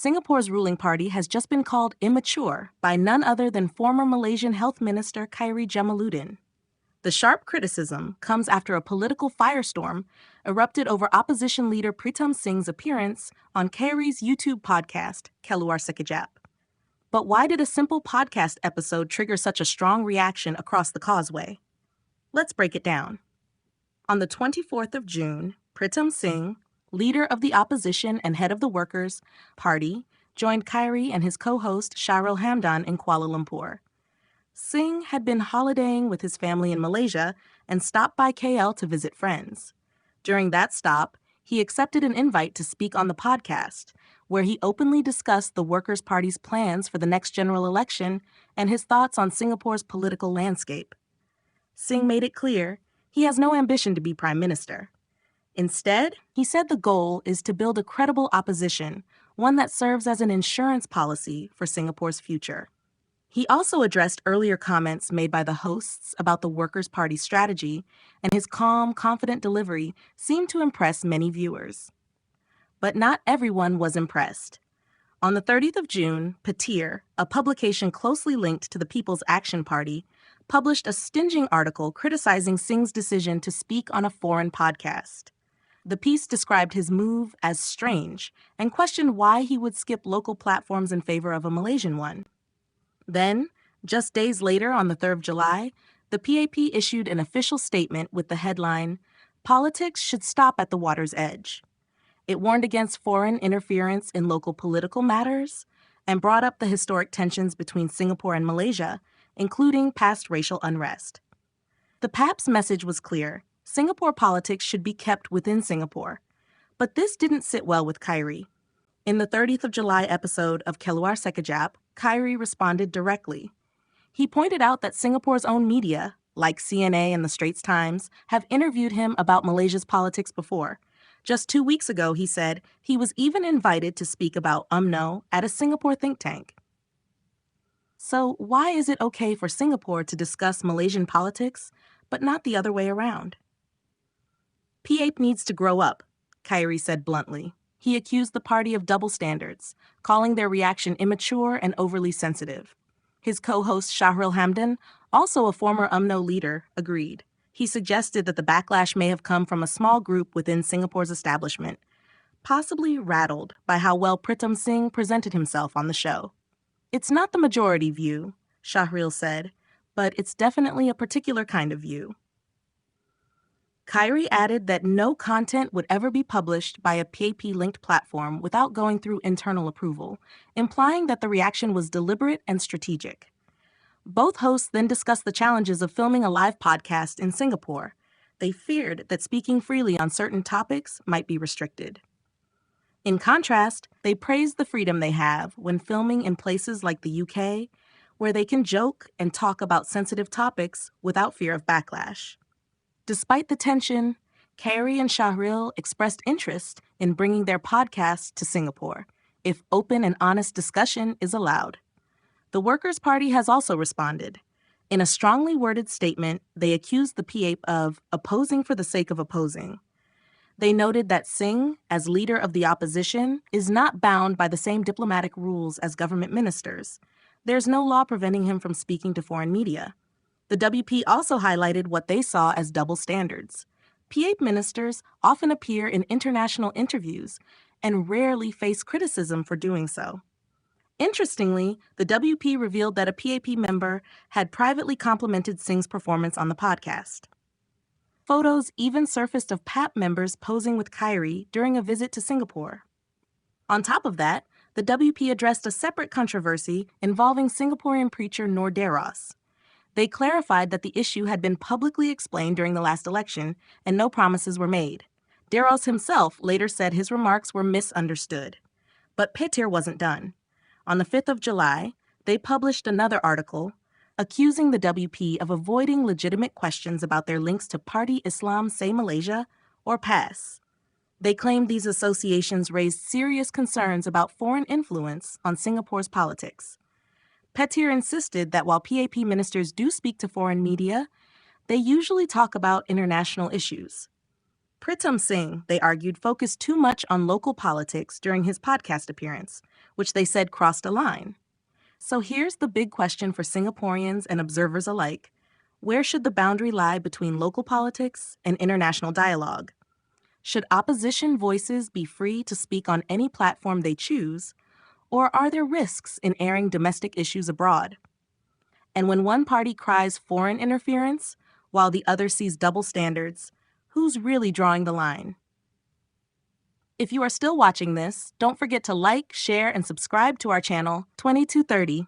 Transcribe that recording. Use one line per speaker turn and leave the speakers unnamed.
Singapore's ruling party has just been called immature by none other than former Malaysian Health Minister Khairy Jamaluddin. The sharp criticism comes after a political firestorm erupted over opposition leader Pritam Singh's appearance on Khairy's YouTube podcast, Keluar Sekejap. But why did a simple podcast episode trigger such a strong reaction across the causeway? Let's break it down. On the 24th of June, Pritam Singh, leader of the opposition and head of the Workers' Party, joined Khairy and his co-host Shahril Hamdan in Kuala Lumpur. Singh had been holidaying with his family in Malaysia and stopped by KL to visit friends. During that stop, he accepted an invite to speak on the podcast, where he openly discussed the Workers' Party's plans for the next general election and his thoughts on Singapore's political landscape. Singh made it clear he has no ambition to be prime minister. Instead, he said the goal is to build a credible opposition, one that serves as an insurance policy for Singapore's future. He also addressed earlier comments made by the hosts about the Workers' Party strategy, and his calm, confident delivery seemed to impress many viewers. But not everyone was impressed. On the 30th of June, Petir, a publication closely linked to the People's Action Party, published a stinging article criticizing Singh's decision to speak on a foreign podcast. The piece described his move as strange and questioned why he would skip local platforms in favor of a Malaysian one. Then, just days later on the 3rd of July, the PAP issued an official statement with the headline, "Politics should stop at the water's edge." It warned against foreign interference in local political matters and brought up the historic tensions between Singapore and Malaysia, including past racial unrest. The PAP's message was clear: Singapore politics should be kept within Singapore. But this didn't sit well with Khairy. In the 30th of July episode of Keluar Sekejap, Khairy responded directly. He pointed out that Singapore's own media, like CNA and the Straits Times, have interviewed him about Malaysia's politics before. Just 2 weeks ago, he said, he was even invited to speak about UMNO at a Singapore think tank. So why is it okay for Singapore to discuss Malaysian politics, but not the other way around? PAP needs to grow up, Khairy said bluntly. He accused the party of double standards, calling their reaction immature and overly sensitive. His co-host Shahril Hamdan, also a former UMNO leader, agreed. He suggested that the backlash may have come from a small group within Singapore's establishment, possibly rattled by how well Pritam Singh presented himself on the show. "It's not the majority view," Shahril said, "but it's definitely a particular kind of view." Khairy added that no content would ever be published by a PAP-linked platform without going through internal approval, implying that the reaction was deliberate and strategic. Both hosts then discussed the challenges of filming a live podcast in Singapore. They feared that speaking freely on certain topics might be restricted. In contrast, they praised the freedom they have when filming in places like the UK, where they can joke and talk about sensitive topics without fear of backlash. Despite the tension, Khairy and Shahril expressed interest in bringing their podcast to Singapore, if open and honest discussion is allowed. The Workers' Party has also responded. In a strongly worded statement, they accused the PAP of opposing for the sake of opposing. They noted that Singh, as leader of the opposition, is not bound by the same diplomatic rules as government ministers. There's no law preventing him from speaking to foreign media. The WP also highlighted what they saw as double standards. PAP ministers often appear in international interviews and rarely face criticism for doing so. Interestingly, the WP revealed that a PAP member had privately complimented Singh's performance on the podcast. Photos even surfaced of PAP members posing with Khairy during a visit to Singapore. On top of that, the WP addressed a separate controversy involving Singaporean preacher Noor Deros. They clarified that the issue had been publicly explained during the last election and no promises were made. Deros himself later said his remarks were misunderstood. But Petir wasn't done. On the 5th of July, they published another article accusing the WP of avoiding legitimate questions about their links to Parti Islam Se Malaysia, or PAS. They claimed these associations raised serious concerns about foreign influence on Singapore's politics. Petir insisted that while PAP ministers do speak to foreign media, they usually talk about international issues. Pritam Singh, they argued, focused too much on local politics during his podcast appearance, which they said crossed a line. So here's the big question for Singaporeans and observers alike. Where should the boundary lie between local politics and international dialogue? Should opposition voices be free to speak on any platform they choose, or are there risks in airing domestic issues abroad? And when one party cries foreign interference while the other sees double standards, who's really drawing the line? If you are still watching this, don't forget to like, share, and subscribe to our channel 2230.